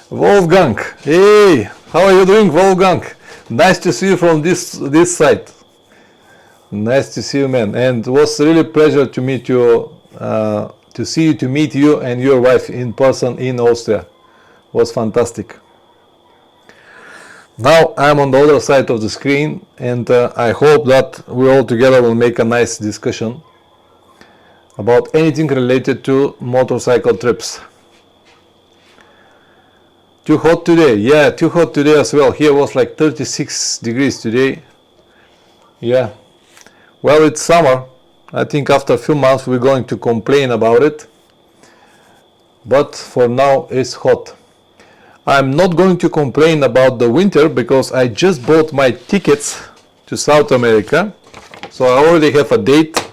Wolfgang, hey, how are you doing, Wolfgang? Nice to see you from this side. Nice to see you, man. And it was really a pleasure to meet you, to meet you and your wife in person in Austria. It was fantastic. Now I'm on the other side of the screen, and I hope that we all together will make a nice discussion about anything related to motorcycle trips. Too hot today? Yeah, too hot today as well. Here was like 36 degrees today. Yeah. Well, it's summer. I think after a few months we're going to complain about it. But for now it's hot. I'm not going to complain about the winter because I just bought my tickets to South America. So I already have a date.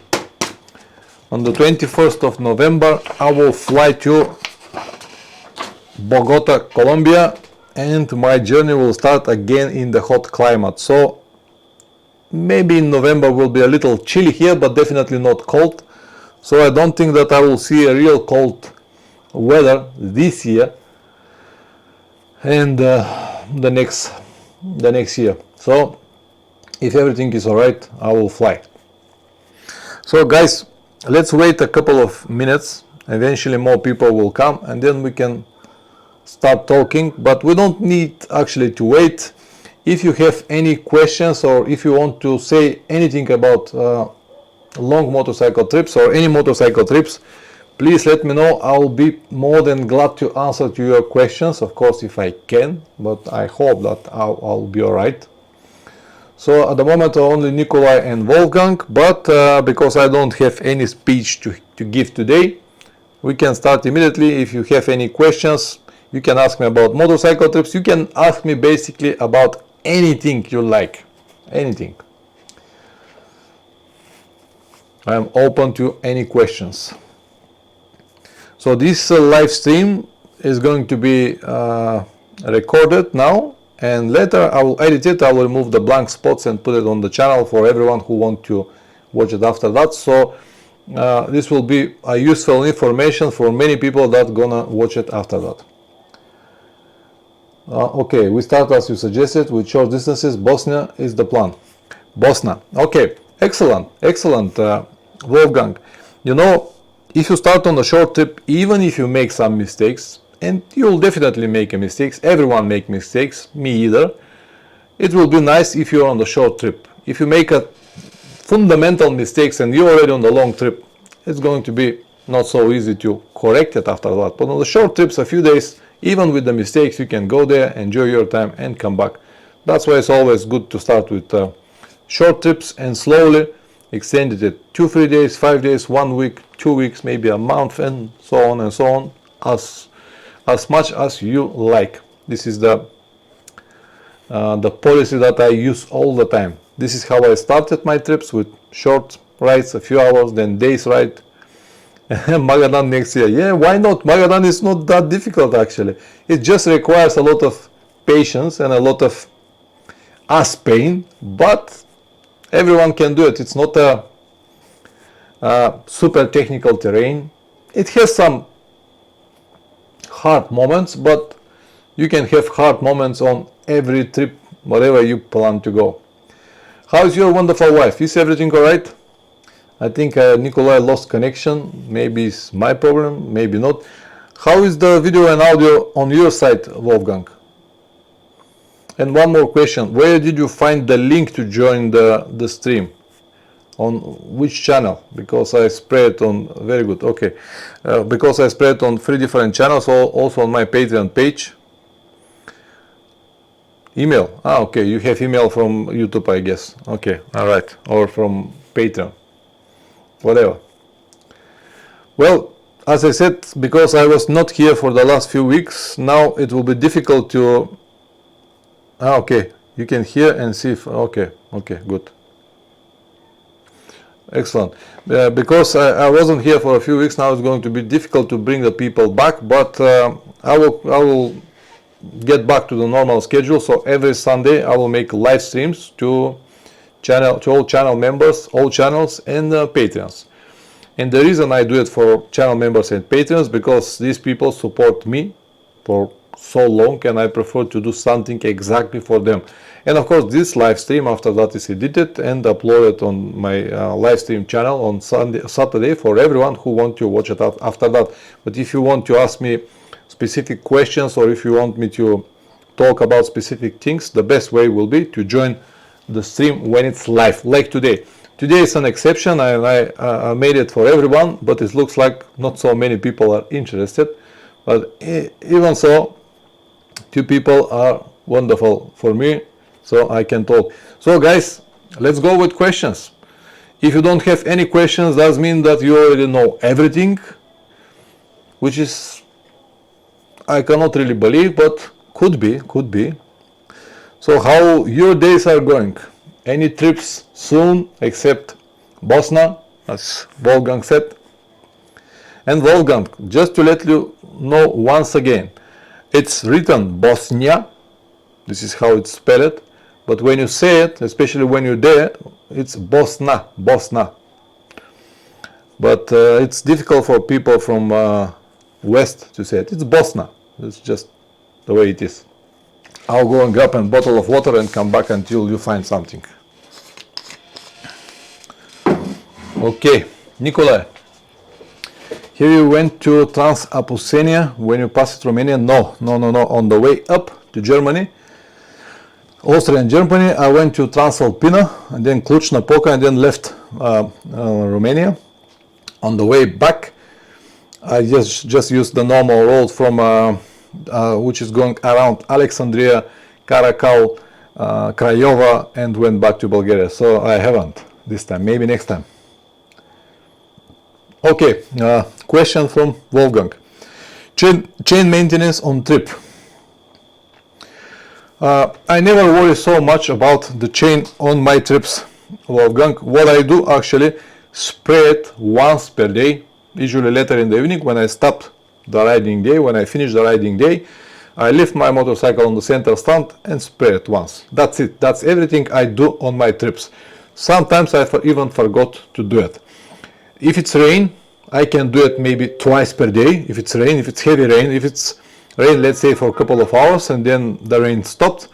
On the 21st of November I will fly to Bogota, Colombia, and my journey will start again in the hot climate. So maybe in November will be a little chilly here, but definitely not cold. So I don't think that I will see a real cold weather this year and the next year. So if everything is alright, I will fly. So guys, let's wait a couple of minutes. Eventually more people will come and then we can start talking, but we don't need actually to wait. If you have any questions or if you want to say anything about long motorcycle trips or any motorcycle trips, please let me know. I'll be more than glad to answer to your questions, of course, if I can, but I hope that I'll be alright. So at the moment only Nikolai and Wolfgang, but because I don't have any speech to give today, we can start immediately. If you have any questions, you can ask me about motorcycle trips. You can ask me basically about anything you like. Anything. I am open to any questions. So this live stream is going to be recorded now, and later I will edit it. I will remove the blank spots and put it on the channel for everyone who want to watch it after that. So this will be a useful information for many people that gonna watch it after that. Okay, we start as you suggested with short distances. Bosnia is the plan. Bosnia. Okay, excellent, excellent, Wolfgang. You know, if you start on a short trip, even if you make some mistakes, and you'll definitely make mistakes, everyone make mistakes, me either, it will be nice if you're on the short trip. If you make a fundamental mistakes and you're already on the long trip, it's going to be not so easy to correct it after that. But on the short trips, a few days, even with the mistakes, you can go there, enjoy your time and come back. That's why it's always good to start with short trips and slowly extend it 2-3 days, 5 days, 1 week, 2 weeks, maybe a month, and so on and so on, as much as you like. This is the policy that I use all the time. This is how I started my trips, with short rides, a few hours, then days ride. Magadan next year. Yeah, why not? Magadan is not that difficult actually. It just requires a lot of patience and a lot of ass pain, but everyone can do it. It's not a super technical terrain. It has some hard moments, but you can have hard moments on every trip, wherever you plan to go. How is your wonderful wife? Is everything alright? I think Nikolai lost connection. Maybe it's my problem, maybe not. How is the video and audio on your side, Wolfgang? And one more question. Where did you find the link to join the stream? On which channel? Because I spread on, very good, okay. Because I spread on 3 different channels, also on my Patreon page. Email. Okay, you have email from YouTube, I guess. Okay, alright. Or from Patreon. Whatever. Well, as I said, because I was not here for the last few weeks, now it will be difficult to... okay, you can hear and see if... okay, good. Excellent. Because I wasn't here for a few weeks, now it's going to be difficult to bring the people back, but I will get back to the normal schedule. So every Sunday I will make live streams to all channel members, all channels, and Patreons. And the reason I do it for channel members and Patreons, because these people support me for so long, and I prefer to do something exactly for them. And of course, this live stream after that is edited and uploaded on my live stream channel on Saturday for everyone who want to watch it after that. But if you want to ask me specific questions, or if you want me to talk about specific things, the best way will be to join the stream when it's live, like today. Today is an exception, and I made it for everyone, but it looks like not so many people are interested. But even so, 2 people are wonderful for me, so I can talk. So guys, let's go with questions. If you don't have any questions, that means that you already know everything, which is, I cannot really believe, but could be. So how your days are going? Any trips soon, except Bosnia, as Wolfgang said? And Wolfgang, just to let you know once again, it's written Bosnia, this is how it's spelled, but when you say it, especially when you're there, it's Bosna. But it's difficult for people from west to say it. It's Bosna. It's just the way it is. I'll go and grab a bottle of water and come back until you find something. Okay, Nikolai. Here you went to Trans-Apusenia when you passed Romania? No. On the way up to Germany, Austria and Germany, I went to Transalpina and then Cluj-Napoca and then left Romania. On the way back, I just used the normal road from which is going around Alexandria, Karakal, Craiova, and went back to Bulgaria. So I haven't this time. Maybe next time. Okay, question from Wolfgang. Chain maintenance on trip. I never worry so much about the chain on my trips, Wolfgang. What I do actually, spray it once per day, usually later in the evening when I stopped the riding day. When I finish the riding day, I lift my motorcycle on the center stand and spray it once. That's it. That's everything I do on my trips. Sometimes I even forgot to do it. If it's rain, I can do it maybe twice per day. If it's rain, if it's heavy rain, if it's rain, let's say for a couple of hours and then the rain stopped.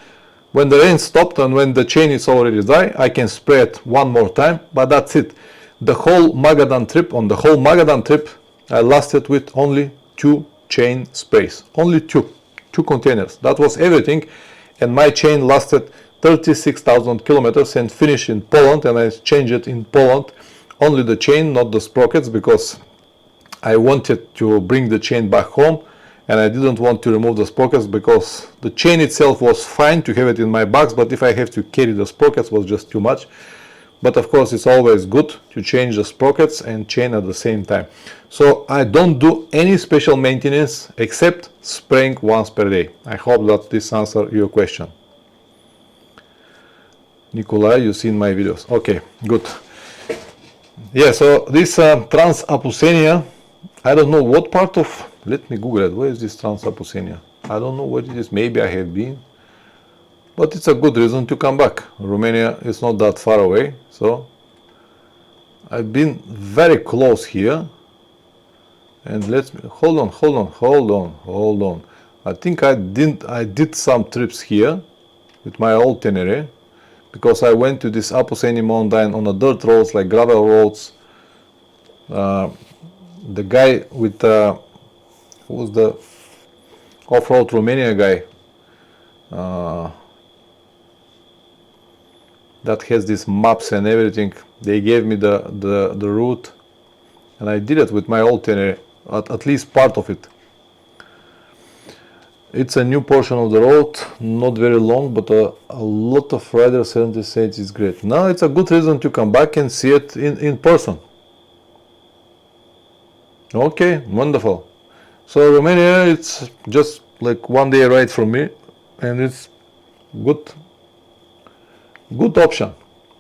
When the rain stopped and when the chain is already dry, I can spray it one more time, but that's it. The whole Magadan trip, on the whole Magadan trip, I lasted with only 2 chain sprays. Only 2 containers. That was everything. And my chain lasted 36,000 kilometers and finished in Poland, and I changed it in Poland. Only the chain, not the sprockets, because I wanted to bring the chain back home and I didn't want to remove the sprockets because the chain itself was fine to have it in my box, but if I have to carry the sprockets was just too much. But of course it's always good to change the sprockets and chain at the same time. So I don't do any special maintenance except spraying once per day. I hope that this answers your question. Nikolai, you've seen my videos. Okay, good. Yeah, so this Trans-Apusenia, I don't know what part of, let me Google it, where is this Trans-Apusenia? I don't know what it is, maybe I have been, but it's a good reason to come back. Romania is not that far away, so I've been very close here. And let's, hold on. I think I did some trips here with my old Tenere, because I went to this Apuseni mountain on the dirt roads, like gravel roads. The guy with who was the off-road Romania guy that has these maps and everything. They gave me the route, and I did it with my old Tenere, at least part of it. It's a new portion of the road, not very long, but a lot of riders certainly say it's great. Now it's a good reason to come back and see it in person. Okay, wonderful. So Romania, it's just like one day ride from me, and it's good option.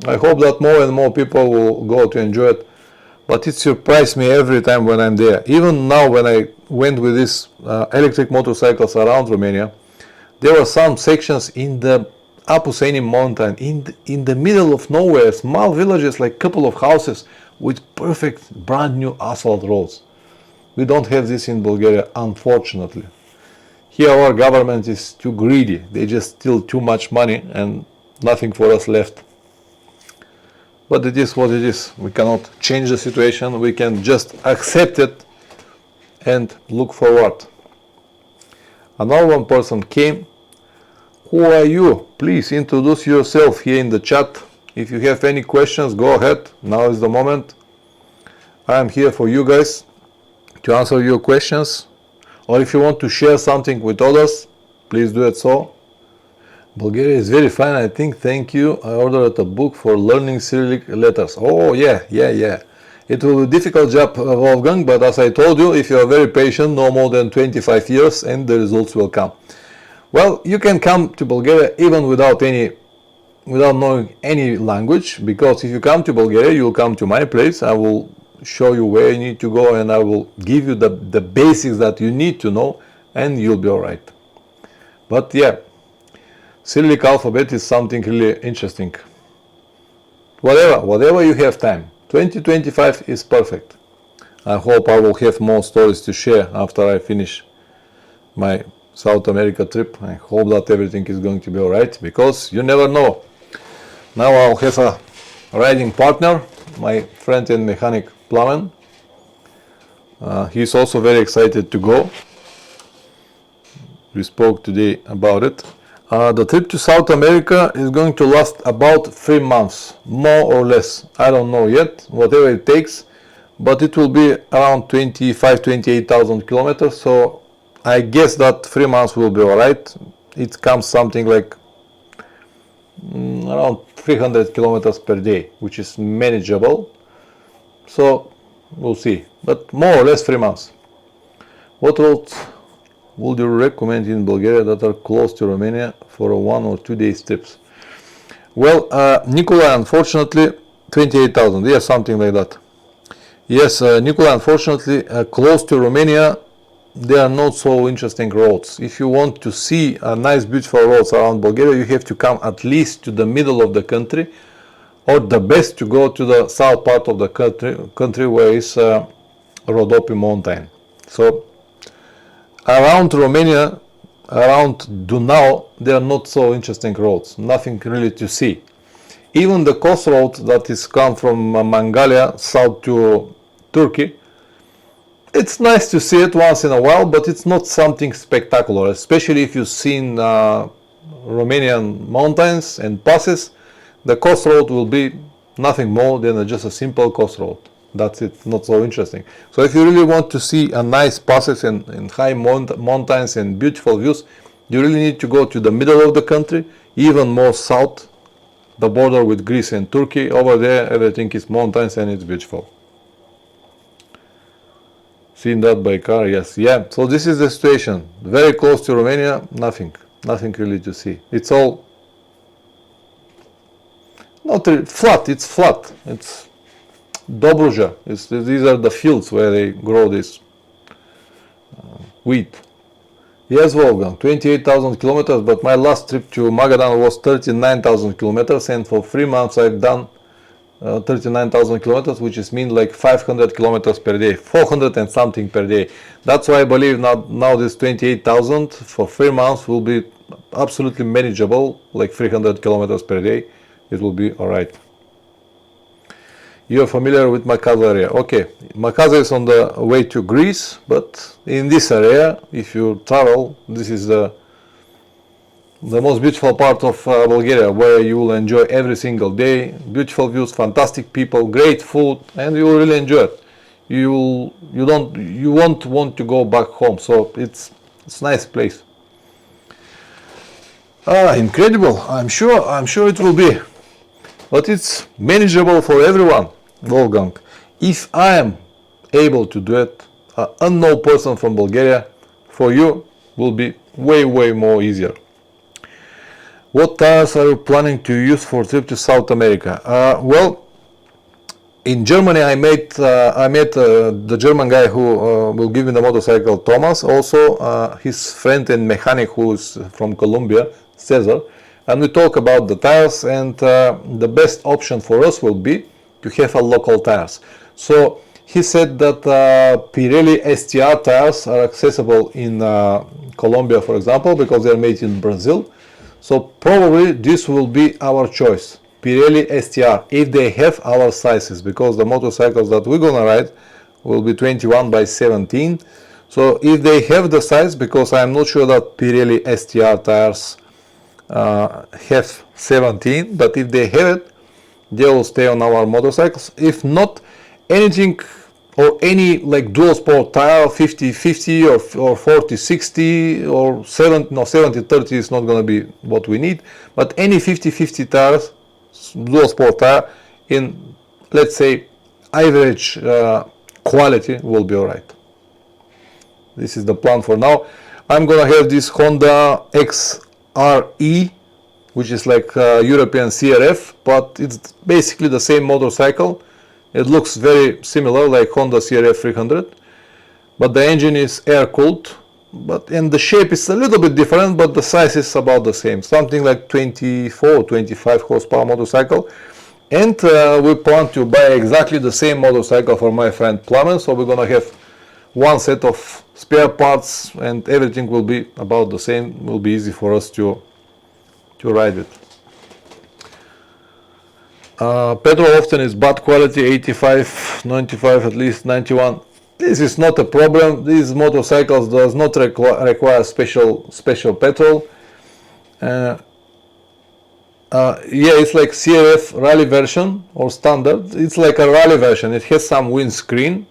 I hope that more and more people will go to enjoy it. But it surprised me every time when I'm there. Even now when I went with these electric motorcycles around Romania, there were some sections in the Apuseni mountain, in the middle of nowhere, small villages, like couple of houses with perfect brand new asphalt roads. We don't have this in Bulgaria, unfortunately. Here our government is too greedy. They just steal too much money and nothing for us left. But it is what it is. We cannot change the situation. We can just accept it and look forward. Another one person came. Who are you? Please introduce yourself here in the chat. If you have any questions, go ahead. Now is the moment. I am here for you guys to answer your questions. Or if you want to share something with others, please do it so. Bulgaria is very fine, I think. Thank you. I ordered a book for learning Cyrillic letters. Oh, yeah. It will be a difficult job, Wolfgang, but as I told you, if you are very patient, no more than 25 years, and the results will come. Well, you can come to Bulgaria even without knowing any language, because if you come to Bulgaria, you will come to my place. I will show you where you need to go, and I will give you the basics that you need to know, and you'll be all right. But yeah, Cyrillic alphabet is something really interesting. Whatever you have time. 2025 is perfect. I hope I will have more stories to share after I finish my South America trip. I hope that everything is going to be alright, because you never know. Now I'll have a riding partner, my friend and mechanic Plamen. He's also very excited to go. We spoke today about it. The trip to South America is going to last about 3 months, more or less. I don't know yet, whatever it takes, but it will be around 28,000 kilometers. So I guess that 3 months will be alright. It comes something like around 300 kilometers per day, which is manageable. So we'll see, but more or less 3 months. What else would you recommend in Bulgaria that are close to Romania for a 1 or 2 day trips? Well, Nicola, unfortunately, 28,000, yeah, something like that. Yes, Nicola, unfortunately, close to Romania, there are not so interesting roads. If you want to see a nice, beautiful roads around Bulgaria, you have to come at least to the middle of the country, or the best to go to the south part of the country where is Rhodope mountain. So around Romania, around Dunau, there are not so interesting roads, nothing really to see. Even the coast road that is come from Mangalia south to Turkey, it's nice to see it once in a while, but it's not something spectacular, especially if you've seen Romanian mountains and passes. The coast road will be nothing more than just a simple coast road. That's it, not so interesting. So if you really want to see a nice passes and high mountains and beautiful views, you really need to go to the middle of the country, even more south, the border with Greece and Turkey. Over there, everything is mountains and it's beautiful. Seen that by car, yes. Yeah, so this is the situation. Very close to Romania, nothing really to see. It's all not really flat, it's flat. It's Dobruja. These are the fields where they grow this wheat. Yes, Wolfgang, 28,000 kilometers, but my last trip to Magadan was 39,000 kilometers, and for 3 months I've done 39,000 kilometers, which is mean like 500 kilometers per day, 400 and something per day. That's why I believe now this 28,000 for 3 months will be absolutely manageable, like 300 kilometers per day. It will be alright. You are familiar with Makaza area. Okay, Makaza is on the way to Greece, but in this area, if you travel, this is the most beautiful part of Bulgaria, where you will enjoy every single day. Beautiful views, fantastic people, great food, and you will really enjoy it. You won't want to go back home. So it's a nice place. Incredible. I'm sure it will be. But it's manageable for everyone, Wolfgang. If I am able to do it, an unknown person from Bulgaria, for you will be way more easier. What tires are you planning to use for trip to South America? Well, in Germany I met the German guy who will give me the motorcycle, Thomas, also his friend and mechanic who is from Colombia, Cesar. And we talk about the tires, and the best option for us will be to have a local tires. So he said that Pirelli STR tires are accessible in Colombia, for example, because they are made in Brazil. So probably this will be our choice, Pirelli STR, if they have our sizes, because the motorcycles that we're gonna ride will be 21 by 17. So if they have the size, because I'm not sure that Pirelli STR tires have 17, but if they have it, they will stay on our motorcycles. If not, anything or any like dual sport tire, 50-50 or 40-60 or 70-30 is not going to be what we need, but any 50-50 tires, dual sport tire in, let's say, average quality will be alright. This is the plan for now. I'm gonna have this Honda XRE, which is like European CRF, but it's basically the same motorcycle. It looks very similar like Honda CRF 300, but the engine is air-cooled, and the shape is a little bit different, but the size is about the same, something like 24-25 horsepower motorcycle. And we plan to buy exactly the same motorcycle for my friend Plamen, so we're gonna have one set of spare parts and everything will be about the same. Will be easy for us to ride with. Petrol often is bad quality, 85, 95, at least 91. This is not a problem. These motorcycles does not require special petrol. Yeah, it's like CRF rally version or standard. It's like a rally version. It has some windscreen.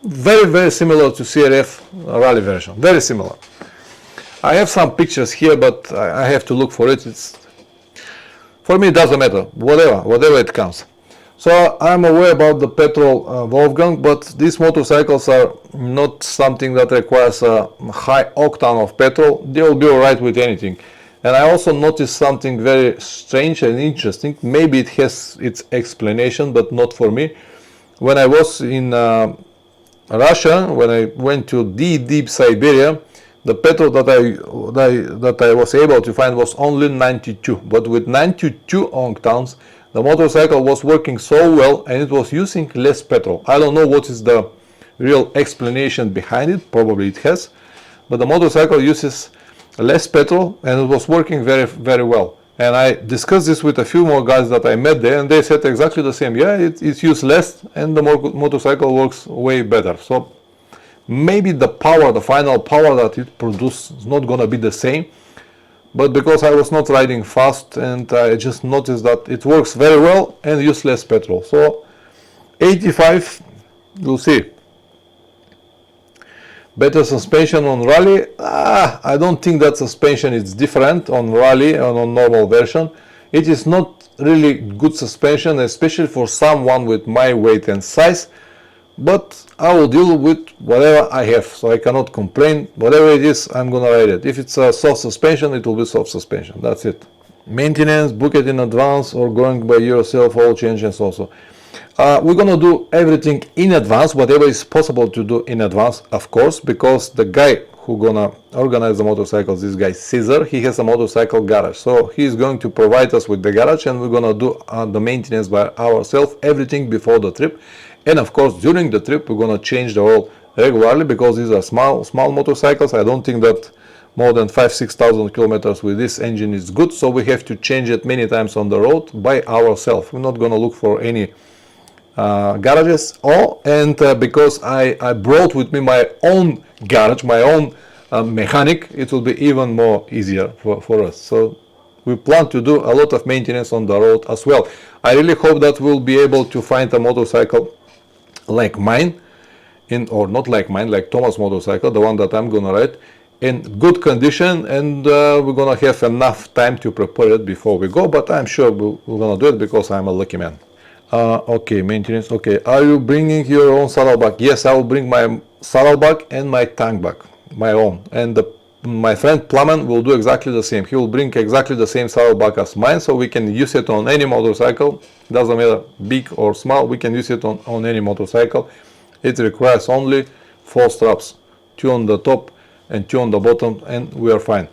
Very similar to CRF rally version. Very similar. I have some pictures here, but I have to look for it. For me, it doesn't matter. Whatever it comes. So I'm aware about the petrol Wolfgang, but these motorcycles are not something that requires a high octane of petrol. They will be alright with anything. And I also noticed something very strange and interesting. Maybe it has its explanation, but not for me. When I was in Russia, when I went to deep Siberia, the petrol that I was able to find was only 92. But with 92 octanes, the motorcycle was working so well and it was using less petrol. I don't know what is the real explanation behind it. Probably it has, but the motorcycle uses less petrol and it was working very well. And I discussed this with a few more guys that I met there, and they said exactly the same. Yeah, it's used less and the motorcycle works way better. So maybe the final power that it produces is not gonna be the same, but because I was not riding fast and I just noticed that it works very well and uses less petrol. So 85, we'll see. Better suspension on rally? I don't think that suspension is different on rally and on normal version. It is not really good suspension, especially for someone with my weight and size, but I will deal with whatever I have, so I cannot complain. Whatever it is, I'm gonna ride it. If it's a soft suspension, it will be soft suspension. That's it. Maintenance, book it in advance or going by yourself, all changes also. We're gonna do everything in advance, whatever is possible to do in advance, of course, because the guy who gonna organize the motorcycles, this guy Caesar, he has a motorcycle garage, so he's going to provide us with the garage, and we're gonna do the maintenance by ourselves, everything before the trip. And of course during the trip we're gonna change the oil regularly, because these are small motorcycles. I don't think that more than 5,000-6,000 kilometers with this engine is good, so we have to change it many times on the road by ourselves. We're not gonna look for any garages, because I brought with me my own garage, my own mechanic, it will be even more easier for us. So we plan to do a lot of maintenance on the road as well. I really hope that we'll be able to find a motorcycle like mine, or not like mine, like Thomas' motorcycle, the one that I'm gonna ride, in good condition, and we're gonna have enough time to prepare it before we go, but I'm sure we're gonna do it because I'm a lucky man. Okay, maintenance. Okay, are you bringing your own saddlebag? Yes, I will bring my saddlebag and my tank bag, my own. And my friend Plamen will do exactly the same. He will bring exactly the same saddlebag as mine, so we can use it on any motorcycle. Doesn't matter big or small, we can use it on any motorcycle. It requires only 4 straps, 2 on the top and 2 on the bottom, and we are fine.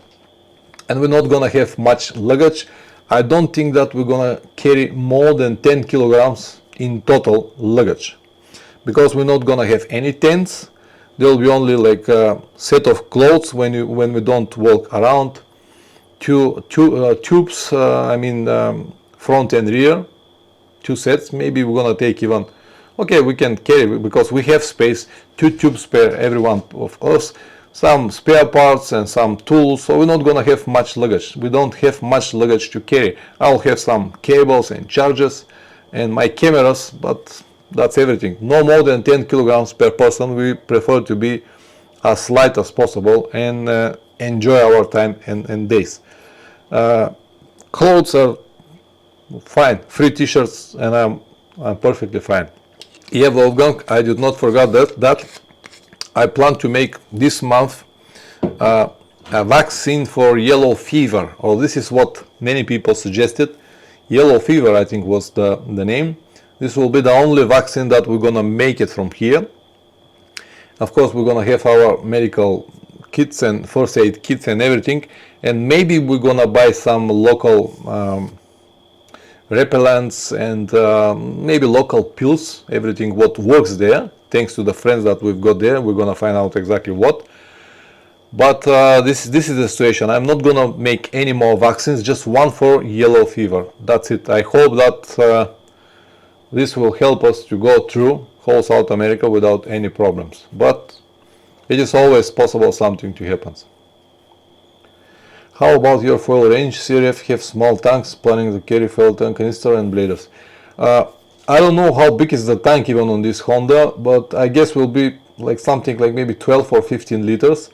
And we're not gonna have much luggage. I don't think that we're gonna carry more than 10 kilograms in total luggage, because we're not gonna have any tents. There will be only like a set of clothes when we don't walk around. Tubes, front and rear, 2 sets. Maybe we're gonna take even, okay, we can carry, because we have space, 2 tubes per everyone of us, some spare parts and some tools, so we're not gonna have much luggage. We don't have much luggage to carry. I'll have some cables and chargers and my cameras, but that's everything. No more than 10 kilograms per person. We prefer to be as light as possible and enjoy our time and days. Clothes are fine, 3 t-shirts, and I'm perfectly fine. Yeah, Wolfgang, I did not forget that I plan to make this month a vaccine for yellow fever, or this is what many people suggested. Yellow fever, I think, was the name. This will be the only vaccine that we're gonna make it from here. Of course, we're gonna have our medical kits and first aid kits and everything, and maybe we're gonna buy some local repellents and maybe local pills, everything what works there. Thanks to the friends that we've got there, we're gonna find out exactly what. But this is the situation. I'm not gonna make any more vaccines, just one for yellow fever. That's it. I hope that this will help us to go through whole South America without any problems. But it is always possible something to happen. How about your fuel range? CRF have small tanks, planning to carry fuel tank, canister and bladers. I don't know how big is the tank even on this Honda, but I guess will be like something like maybe 12 or 15 liters.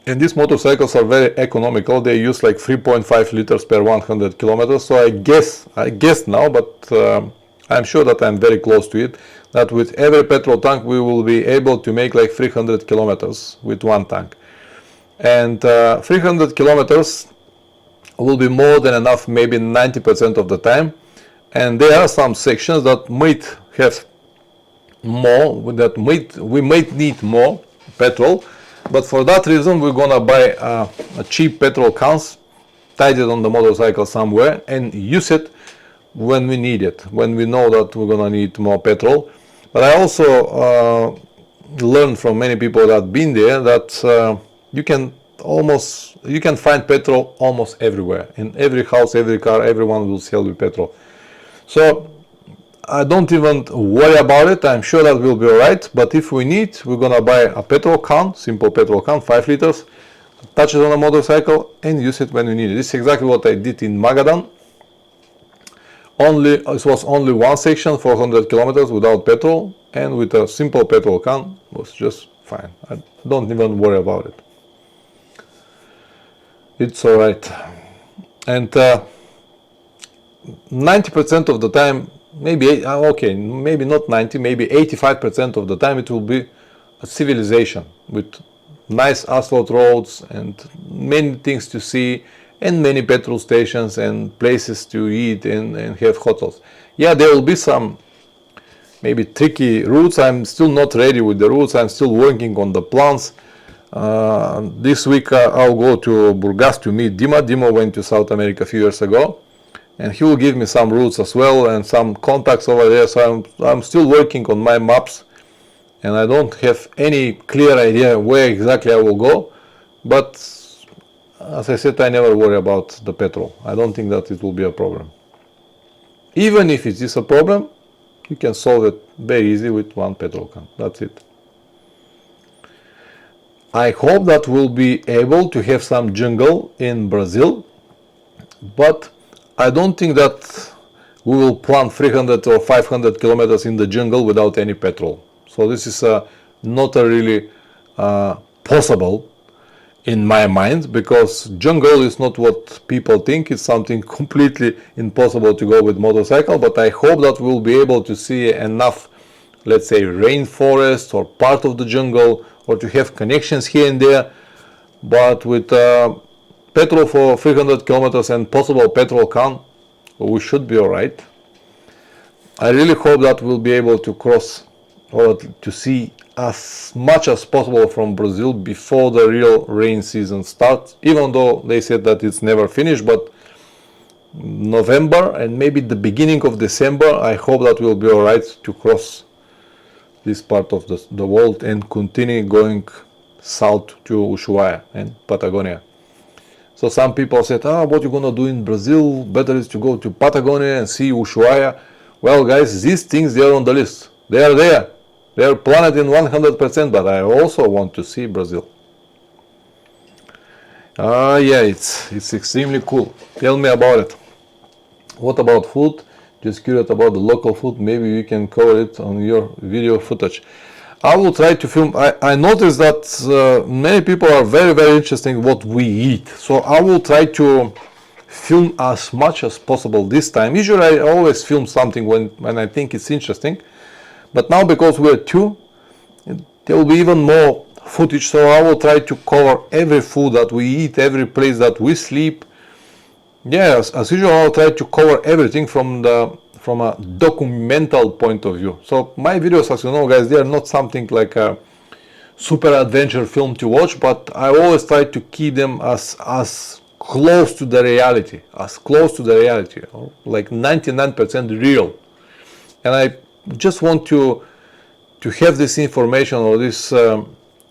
And these motorcycles are very economical. They use like 3.5 liters per 100 kilometers. So I guess now, but I'm sure that I'm very close to it, that with every petrol tank we will be able to make like 300 kilometers with one tank. And 300 kilometers will be more than enough, maybe 90% of the time. And there are some sections that might have more, we might need more petrol, but for that reason we're gonna buy a cheap petrol cans, tied it on the motorcycle somewhere and use it when we need it, when we know that we're gonna need more petrol. But I also learned from many people that have been there that you can find petrol almost everywhere. In every house, every car, everyone will sell you petrol. So I don't even worry about it. I'm sure that will be alright. But if we need, we're gonna buy a petrol can, simple petrol can, 5 liters, touch it on a motorcycle and use it when we need it. This is exactly what I did in Magadan. It was only one section, 400 kilometers without petrol, and with a simple petrol can was just fine. I don't even worry about it. It's alright. And 90% of the time, maybe not 90, maybe 85% of the time it will be a civilization with nice asphalt roads and many things to see and many petrol stations and places to eat and have hotels. Yeah, there will be some maybe tricky routes. I'm still not ready with the routes. I'm still working on the plans. This week I'll go to Burgas to meet Dima. Dima went to South America a few years ago, and he will give me some routes as well and some contacts over there. So I'm still working on my maps, and I don't have any clear idea where exactly I will go. But as I said, I never worry about the petrol. I don't think that it will be a problem. Even if it is a problem, you can solve it very easy with one petrol can. That's it. I hope that we'll be able to have some jungle in Brazil, but I don't think that we will plan 300 or 500 kilometers in the jungle without any petrol. So this is not a really possible in my mind, because jungle is not what people think. It's something completely impossible to go with motorcycle, but I hope that we'll be able to see enough, let's say, rainforest or part of the jungle, or to have connections here and there. But with petrol for 300 kilometers and possible petrol can, we should be alright. I really hope that we'll be able to cross or to see as much as possible from Brazil before the real rain season starts, even though they said that it's never finished. But November and maybe the beginning of December, I hope that we'll be alright to cross this part of the world and continue going south to Ushuaia and Patagonia. So some people said, what you gonna do in Brazil? Better is to go to Patagonia and see Ushuaia. Well, guys, these things, they are on the list. They are there. They are planned in 100%, but I also want to see Brazil. Yeah, it's extremely cool. Tell me about it. What about food? Just curious about the local food. Maybe you can cover it on your video footage. I will try to film. I noticed that many people are very, very interested in what we eat. So I will try to film as much as possible this time. Usually I always film something when I think it's interesting. But now because we're two, there will be even more footage. So I will try to cover every food that we eat, every place that we sleep. Yes, as usual, I'll try to cover everything from a documental point of view. So my videos, as you know, guys, they are not something like a super adventure film to watch, but I always try to keep them as close to the reality, like 99% real. And I just want to have this information or this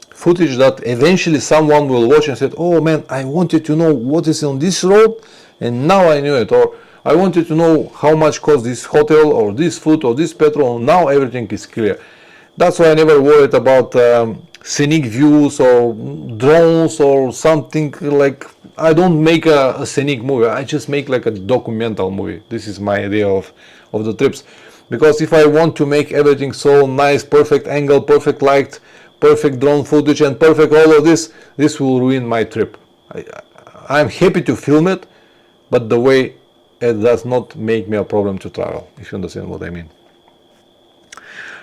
footage that eventually someone will watch and say, oh man, I wanted to know what is on this road, and now I knew it. Or I wanted to know how much cost this hotel or this food or this petrol. Now everything is clear. That's why I never worried about scenic views or drones or something. Like, I don't make a scenic movie. I just make like a documental movie. This is my idea of the trips. Because if I want to make everything so nice, perfect angle, perfect light, perfect drone footage and perfect all of this will ruin my trip. I'm happy to film it, but the way it does not make me a problem to travel, if you understand what I mean.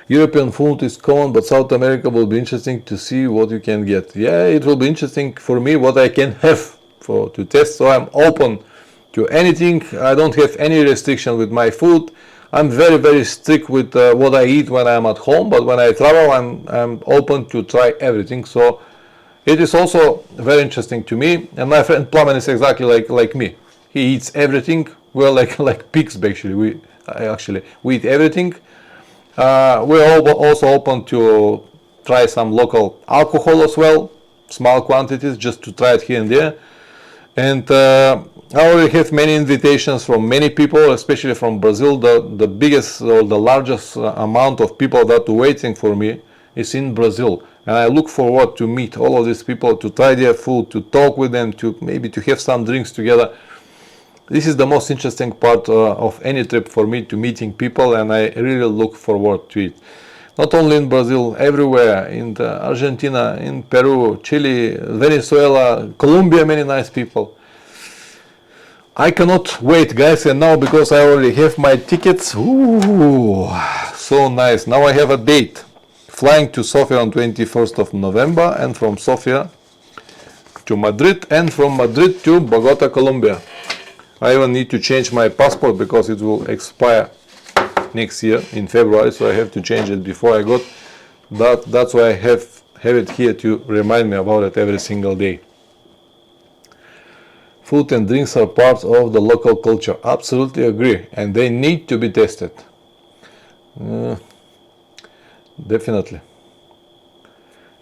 European food is common, but South America will be interesting to see what you can get. Yeah, it will be interesting for me what I can have to test, so I'm open to anything. I don't have any restriction with my food. I'm very, very strict with what I eat when I'm at home, but when I travel, I'm open to try everything. So it is also very interesting to me. And my friend Plamen is exactly like me. He eats everything. We're like pigs, basically. We eat everything. We're also open to try some local alcohol as well, small quantities, just to try it here and there. And I already have many invitations from many people, especially from Brazil. The biggest or the largest amount of people that are waiting for me is in Brazil. And I look forward to meet all of these people, to try their food, to talk with them, to maybe to have some drinks together. This is the most interesting part of any trip for me, to meeting people, and I really look forward to it. Not only in Brazil, everywhere, in Argentina, in Peru, Chile, Venezuela, Colombia, many nice people. I cannot wait, guys, and now because I already have my tickets, ooh, so nice. Now I have a date, flying to Sofia on 21st of November, and from Sofia to Madrid, and from Madrid to Bogota, Colombia. I even need to change my passport because it will expire next year in February, so I have to change it before I got that. That's why I have it here to remind me about it every single day. Food and drinks are part of the local culture. Absolutely agree, and they need to be tested. Definitely.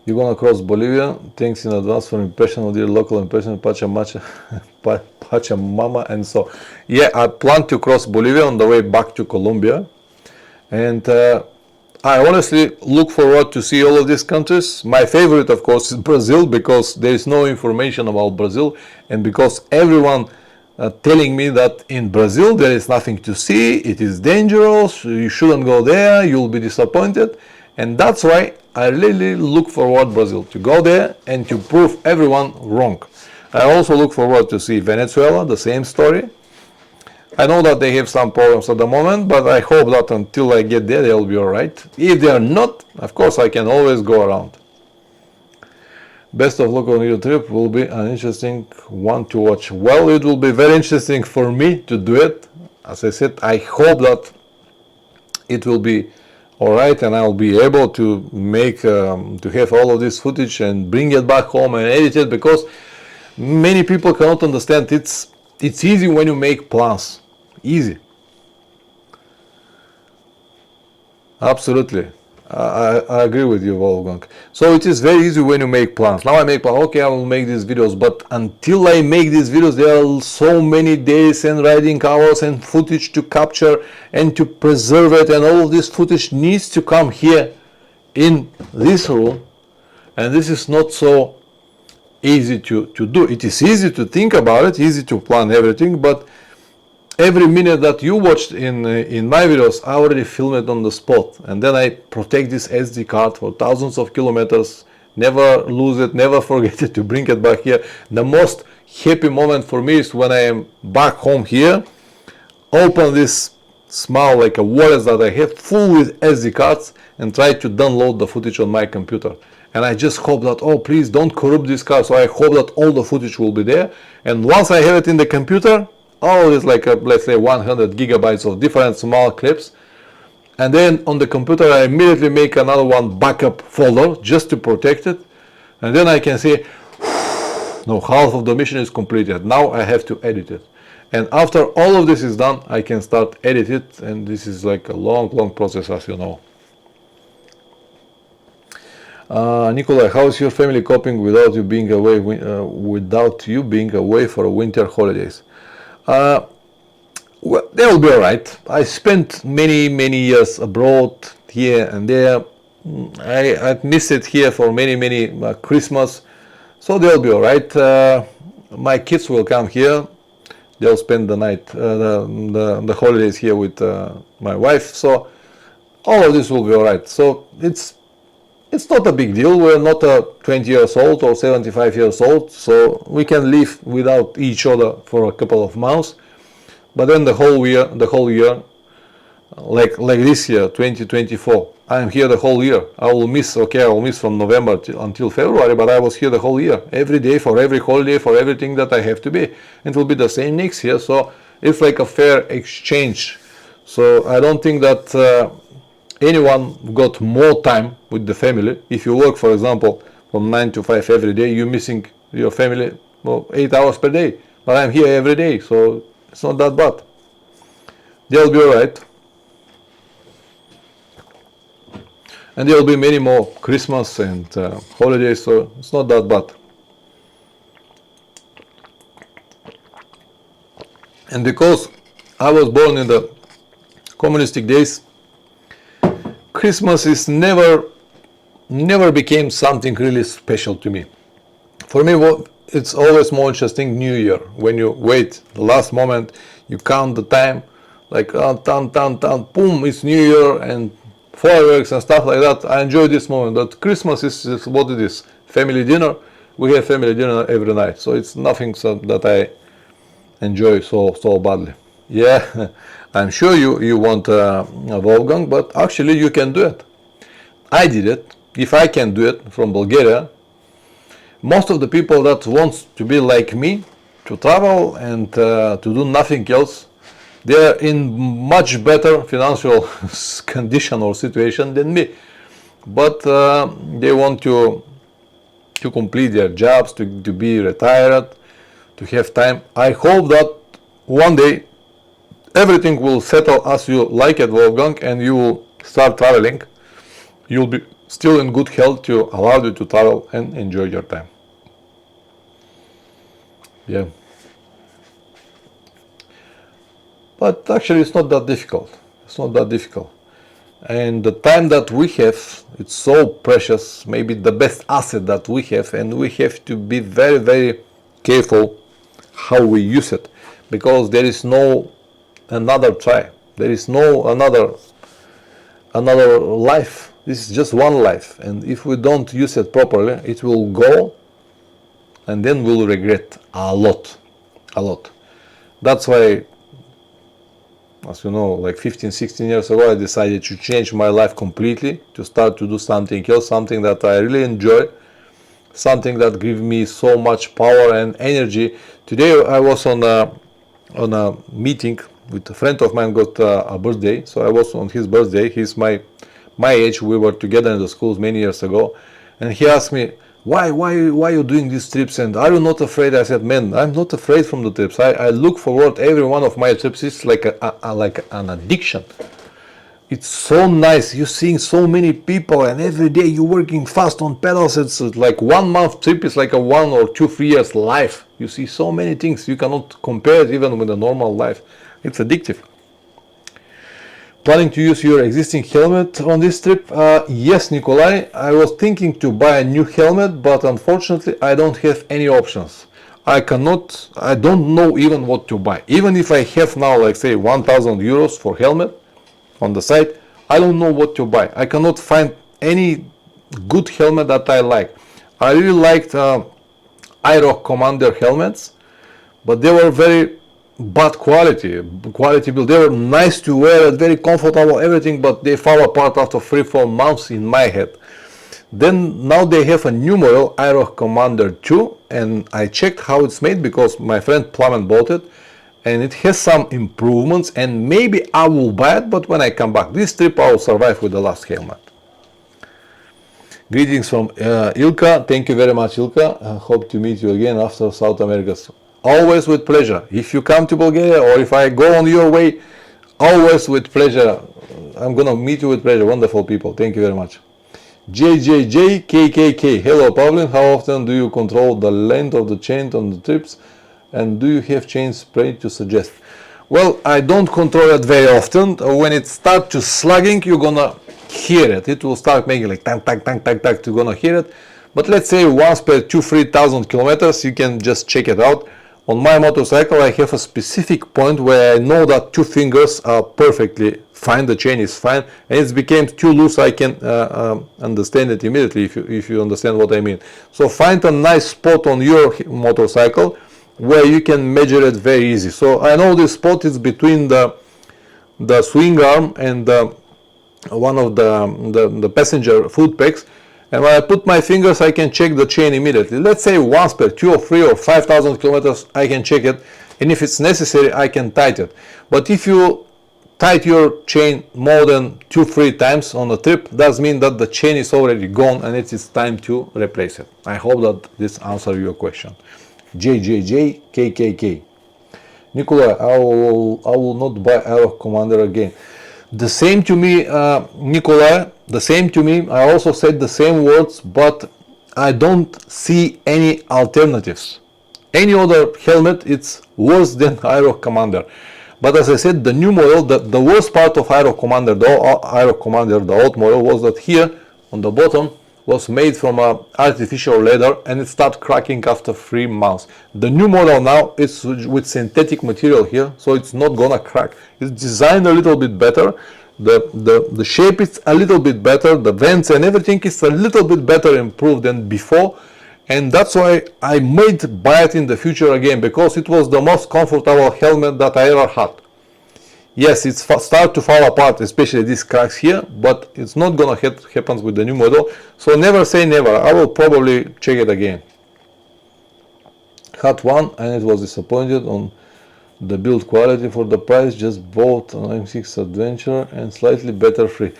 You're gonna cross Bolivia. Thanks in advance for impression of your local impression, Pachamama, and so. Yeah, I plan to cross Bolivia on the way back to Colombia, and I honestly look forward to see all of these countries. My favorite, of course, is Brazil, because there is no information about Brazil, and because everyone telling me that in Brazil there is nothing to see, it is dangerous, you shouldn't go there, you'll be disappointed. And that's why I really look forward Brazil, to go there and to prove everyone wrong. I also look forward to see Venezuela, the same story. I know that they have some problems at the moment, but I hope that until I get there, they'll be alright. If they are not, of course, I can always go around. Best of luck on your trip. Will be an interesting one to watch. Well, it will be very interesting for me to do it. As I said, I hope that it will be alright, and I'll be able to make to have all of this footage and bring it back home and edit it, because many people cannot understand. It's easy when you make plans. Easy. Absolutely. I agree with you, Wolfgang. So it is very easy when you make plans. Now I make plans, okay, I will make these videos, but until I make these videos, there are so many days and riding hours and footage to capture and to preserve it, and all of this footage needs to come here in this room, and this is not so easy to do. It is easy to think about it, easy to plan everything, but every minute that you watched in my videos, I already film it on the spot, and then I protect this SD card for thousands of kilometers, never lose it, never forget it, to bring it back here. The most happy moment for me is when I am back home here, open this small like a wallet that I have full with SD cards, and try to download the footage on my computer. And I just hope that, oh please don't corrupt this card, so I hope that all the footage will be there, and once I have it in the computer, all is like let's say 100 gigabytes of different small clips, and then on the computer I immediately make another one backup folder just to protect it, and then I can say, no, half of the mission is completed, now I have to edit it. And after all of this is done, I can start edit it, and this is like a long process, as you know. Nikolai, how is your family coping without you being away for winter holidays? Well, they'll be alright. I spent many years abroad, here and there. I missed it here for many Christmas, so they'll be alright. My kids will come here. They'll spend the night, the holidays here with my wife. So all of this will be alright. So it's not a big deal. We're not 20 years old or 75 years old, so we can live without each other for a couple of months. But then the whole year, like this year, 2024, I am here the whole year. I will miss from November until February, but I was here the whole year, every day, for every holiday, for everything that I have to be. It will be the same next year, so it's like a fair exchange. So I don't think that anyone got more time with the family. If you work, for example, from 9 to 5 every day, you're missing your family 8 hours per day. But I'm here every day, so it's not that bad. They'll be alright. And there will be many more Christmas and holidays, so it's not that bad. And because I was born in the communistic days, Christmas is never became something really special to me. For me, it's always more interesting New Year, when you wait the last moment, you count the time, like boom, it's New Year, and fireworks and stuff like that. I enjoy this moment. But Christmas is what it is, family dinner. We have family dinner every night, so it's nothing that I enjoy so badly. Yeah, I'm sure you want Wolfgang, but actually you can do it. I did it. If I can do it from Bulgaria, most of the people that wants to be like me, to travel and to do nothing else, they're in much better financial condition or situation than me. But they want to complete their jobs, to be retired, to have time. I hope that one day everything will settle as you like it, Wolfgang, and you will start traveling. You'll be still in good health to allow you to travel and enjoy your time. Yeah. But actually it's not that difficult. It's not that difficult. And the time that we have, it's so precious, maybe the best asset that we have, and we have to be very careful how we use it, because there is no another try. There is no another life. This is just one life, and if we don't use it properly, it will go, and then we'll regret a lot. That's why, as you know, like 15-16 years ago, I decided to change my life completely, to start to do something else, something that I really enjoy, something that gives me so much power and energy. Today I was on a meeting with a friend of mine, got a birthday, so I was on his birthday. He's my age. We were together in the schools many years ago, and he asked me, why are you doing these trips, and are you not afraid? I said, man, I'm not afraid from the trips. I look forward every one of my trips. It's like an addiction. it's so nice. You're seeing so many people, and every day you're working fast on pedals. It's like 1 month trip is like a 1 or 2, 3 years life. You see so many things. You cannot compare it even with a normal life. It's addictive. Planning to use your existing helmet on this trip? Yes, Nikolai. I was thinking to buy a new helmet, but unfortunately I don't have any options. I don't know even what to buy. Even if I have now, like say, 1,000 euros for helmet on the site, I don't know what to buy. I cannot find any good helmet that I like. I really liked IROC Commander helmets, but they were very bad quality build. They were nice to wear, very comfortable, everything, but they fall apart after 3-4 months in my head. Then now they have a new model, IROC Commander 2, and I checked how it's made because my friend Plamen bought it, and it has some improvements, and maybe I will buy it, but when I come back this trip I will survive with the last helmet. Greetings from Ilka. Thank you very much, Ilka. I hope to meet you again after South America. Always with pleasure. If you come to Bulgaria or if I go on your way, always with pleasure. I'm gonna meet you with pleasure. Wonderful people. Thank you very much. JJJKKK. Hello, Pavlin. How often do you control the length of the chain on the trips? And do you have chain spray to suggest? Well, I don't control it very often. When it starts to slugging, you're gonna hear it. It will start making like tang, tang, tang, tang, tang. You're gonna hear it. But let's say once per 2,000-3,000 kilometers, you can just check it out. On my motorcycle, I have a specific point where I know that 2 fingers are perfectly fine, the chain is fine, and it became too loose. I can understand it immediately if you understand what I mean. So find a nice spot on your motorcycle where you can measure it very easy. So I know this spot is between the swing arm and one of the passenger foot pegs. And when I put my fingers, I can check the chain immediately. Let's say once per 2 or 3 or 5,000 kilometers, I can check it. And if it's necessary, I can tighten it. But if you tight your chain more than 2-3 times on a trip, that means that the chain is already gone and it is time to replace it. I hope that this answers your question. JJJKKK. Nikolai, I will not buy IROC Commander again. The same to me, Nikolai, the same to me. I also said the same words, but I don't see any alternatives. Any other helmet, it's worse than IROC Commander. But as I said, the new model, the worst part of IROC Commander, the old model, was that here on the bottom was made from artificial leather, and it started cracking after 3 months. The new model now is with synthetic material here, so it's not gonna crack. It's designed a little bit better. The shape is a little bit better. The vents and everything is a little bit better improved than before, and that's why I might buy it in the future again, because it was the most comfortable helmet that I ever had. Yes, it's start to fall apart, especially these cracks here, but it's not gonna happen with the new model. So never say never. I will probably check it again. Had one and it was disappointed on the build quality for the price. Just bought an M6 Adventure and slightly better free.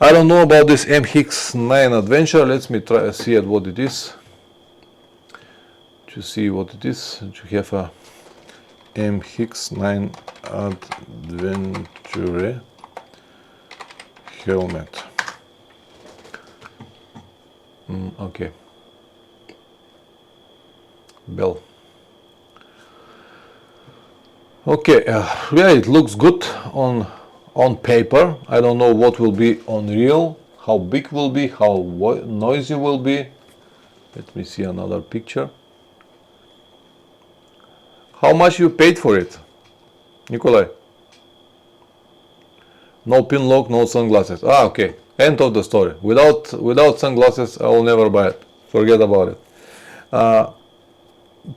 I don't know about this MX-9 Adventure. Let me try see at what it is. To see what it is. To have a MX-9 Adventure helmet. Okay. Bell. Okay, yeah, it looks good on paper. I don't know what will be on real, how big will be, how noisy will be. Let me see another picture. How much you paid for it, Nikolai? No pin lock, no sunglasses. Ah, okay. End of the story. Without sunglasses, I will never buy it. Forget about it.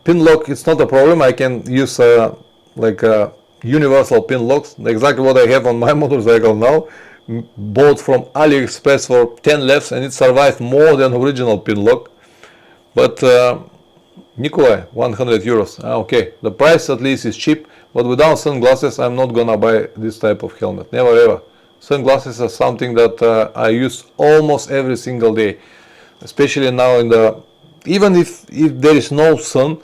Pin lock, it's not a problem. I can use like universal pin locks. Exactly what I have on my motorcycle now. Bought from AliExpress for 10 lefts, and it survived more than original pin lock. But Nikolai, 100 euros. Okay, the price at least is cheap, but without sunglasses I'm not gonna buy this type of helmet. Never ever. Sunglasses are something that I use almost every single day, especially now in the, even if there is no sun,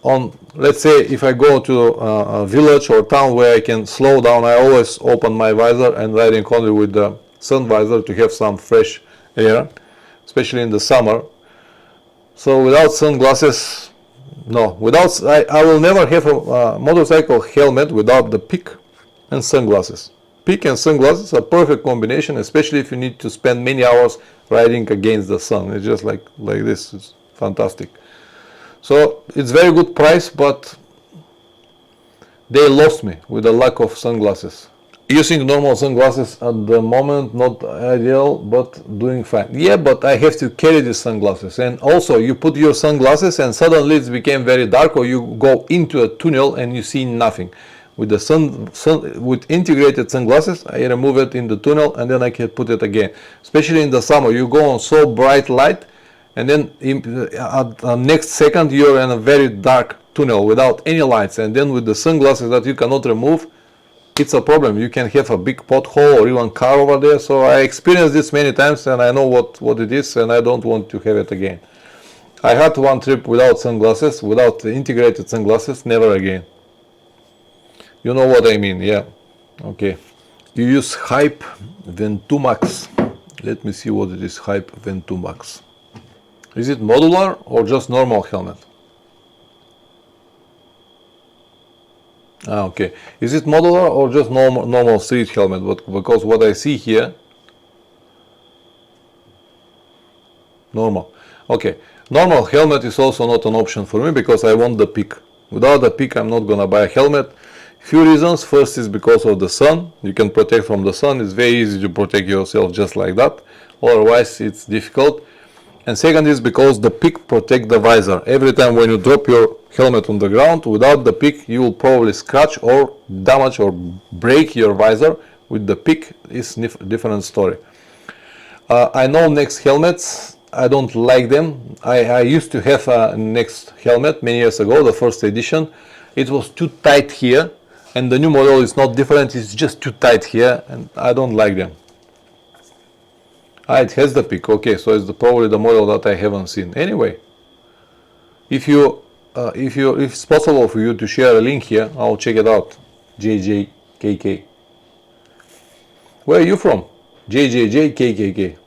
let's say if I go to a village or town where I can slow down, I always open my visor and riding only with the sun visor to have some fresh air, especially in the summer. So without sunglasses, no, I will never have a motorcycle helmet without the peak and sunglasses. Peak and sunglasses are perfect combination, especially if you need to spend many hours riding against the sun. It's just like this. It's fantastic. So it's very good price, but they lost me with the lack of sunglasses. Using normal sunglasses at the moment, not ideal, but doing fine. Yeah, but I have to carry these sunglasses. And also you put your sunglasses and suddenly it became very dark, or you go into a tunnel and you see nothing. With the with integrated sunglasses, I remove it in the tunnel and then I can put it again. Especially in the summer, you go on so bright light, and then at the next second you're in a very dark tunnel without any lights. And then with the sunglasses that you cannot remove, it's a problem. You can have a big pothole or even car over there. So I experienced this many times and I know what it is, and I don't want to have it again. I had one trip without sunglasses, without the integrated sunglasses, never again. You know what I mean, yeah. Okay. You use Hype Ventumax. Let me see what it is, Hype Ventumax. Is it modular or just normal helmet? Okay. Is it modular or just normal street helmet? Because what I see here, normal. Okay. Normal helmet is also not an option for me because I want the peak. Without the peak, I'm not gonna buy a helmet. Few reasons. First is because of the sun. You can protect from the sun. It's very easy to protect yourself just like that. Otherwise, it's difficult. And second is because the peak protects the visor. Every time when you drop your helmet on the ground, without the peak, you will probably scratch or damage or break your visor. With the peak, it's a different story. I know Next helmets. I don't like them. I used to have a Next helmet many years ago, the first edition. It was too tight here. And the new model is not different, it's just too tight here, and I don't like them. It has the peak, okay, so it's probably the model that I haven't seen. Anyway, if it's possible for you to share a link here, I'll check it out. JJKK. Where are you from? JJJKKK.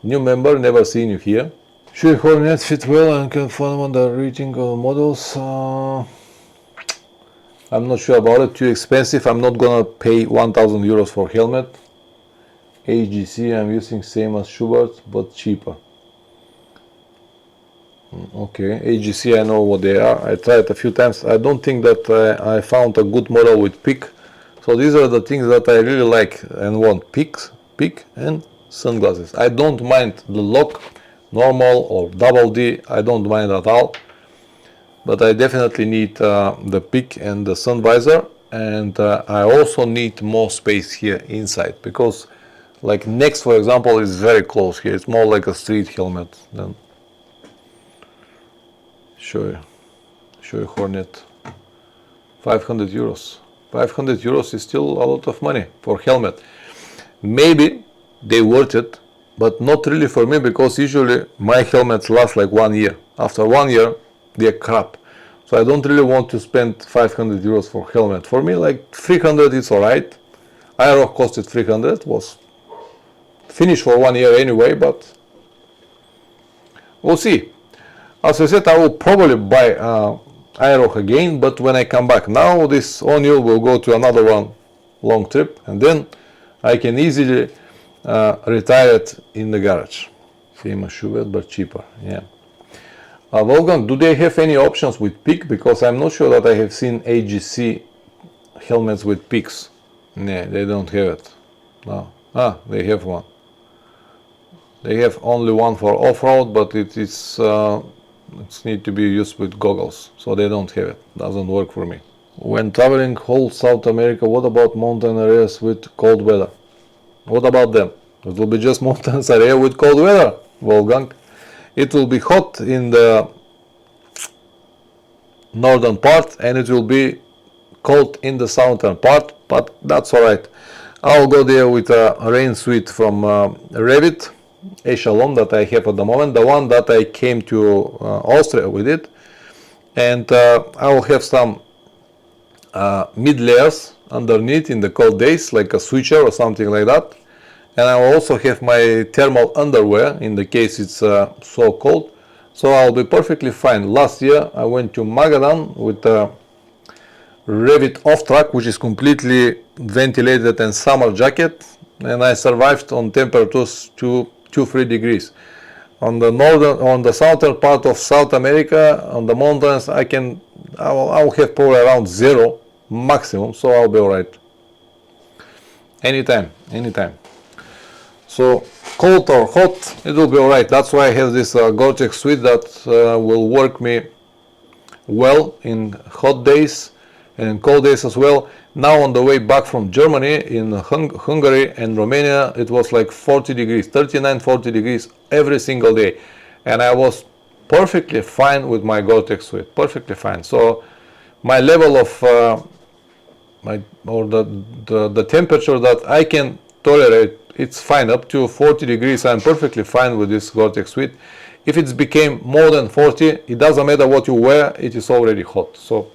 New member, never seen you here. Should Hornet fit well and can follow on the rating of models? I'm not sure about it, too expensive. I'm not gonna pay 1,000 euros for helmet. HGC I'm using same as Schubert, but cheaper. Okay, HGC I know what they are. I tried a few times. I don't think that I found a good model with peak. So these are the things that I really like and want. Peak and sunglasses. I don't mind the lock, normal or double D. I don't mind at all. But I definitely need the peak and the sun visor, and I also need more space here inside, because like Next, for example, is very close here. It's more like a street helmet than show you Hornet. 500 euros. 500 euros is still a lot of money for helmet. Maybe they worth it, but not really for me, because usually my helmets last like 1 year. After 1 year, they're crap. So I don't really want to spend 500 euros for helmet. For me, like 300 is alright. Aero costed 300, was finished for 1 year anyway, but we'll see. As I said, I will probably buy Aero again, but when I come back. Now this O'Neill will go to another one long trip, and then I can easily retire it in the garage. Same as Schubert, but cheaper, yeah. Wolfgang, do they have any options with peak? Because I'm not sure that I have seen AGC helmets with peaks. No, they don't have it. No. They have one. They have only one for off-road, but it needs to be used with goggles, so they don't have it. Doesn't work for me. When traveling whole South America, what about mountain areas with cold weather? What about them? It will be just mountains area with cold weather, Wolfgang. It will be hot in the northern part and it will be cold in the southern part, but that's alright. I'll go there with a rain suit from Revit Echelon that I have at the moment. The one that I came to Austria with it and I will have some mid layers underneath in the cold days, like a switcher or something like that. And I will also have my thermal underwear in the case it's so cold, so I'll be perfectly fine. Last year I went to Magadan with a Revit off-track, which is completely ventilated and summer jacket, and I survived on temperatures to 2-3 degrees. On the southern part of South America, on the mountains, I will have probably around 0 maximum, so I'll be alright. Anytime. So cold or hot, it will be alright. That's why I have this Gore-Tex suit that will work me well in hot days and in cold days as well. Now on the way back from Germany, in Hungary and Romania, it was like 40 degrees, 39-40 degrees every single day, and I was perfectly fine with my Gore-Tex suit, perfectly fine. So my level of the temperature that I can tolerate, it's fine. Up to 40 degrees I'm perfectly fine with this Gore-Tex suit. If it's became more than 40, it doesn't matter what you wear, it is already hot. So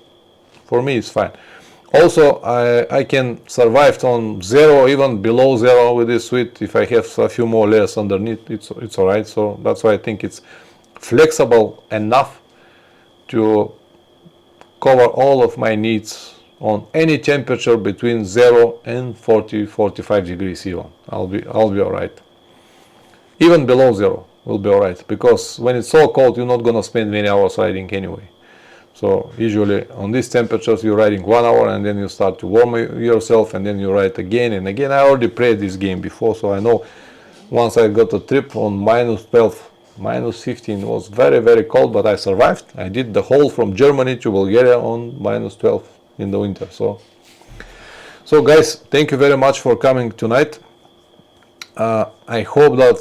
for me it's fine. Also I can survive on 0, even below 0 with this suit. If I have a few more layers underneath, it's alright. So that's why I think it's flexible enough to cover all of my needs on any temperature between 0 and 40-45 degrees even. I'll be alright. Even below 0 will be alright, because when it's so cold you're not gonna spend many hours riding anyway. So usually on these temperatures you're riding 1 hour and then you start to warm yourself and then you ride again and again. I already played this game before, so I know. Once I got a trip on -12, -15, it was very cold, but I survived. I did the whole from Germany to Bulgaria on -12 in the winter. So guys, thank you very much for coming tonight. I hope that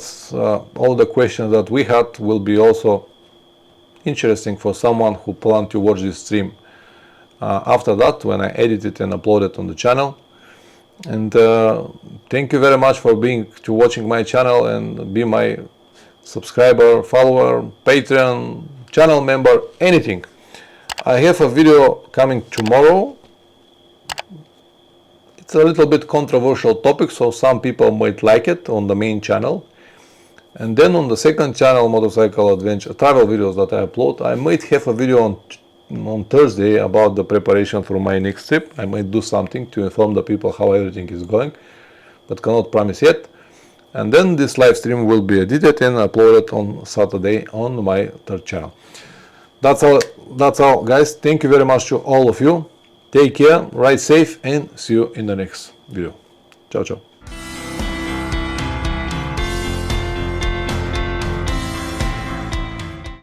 all the questions that we had will be also interesting for someone who planned to watch this stream after that, when I edit it and upload it on the channel. And thank you very much for watching my channel and be my subscriber, follower, Patreon, channel member, anything. I have a video coming tomorrow. It's a little bit controversial topic, so some people might like it on the main channel. And then on the second channel, Motorcycle Adventure travel videos that I upload, I might have a video on Thursday about the preparation for my next trip. I might do something to inform the people how everything is going, but cannot promise yet. And then this live stream will be edited and uploaded on Saturday on my third channel. That's all guys. Thank you very much to all of you. Take care, ride safe, and see you in the next video. Ciao.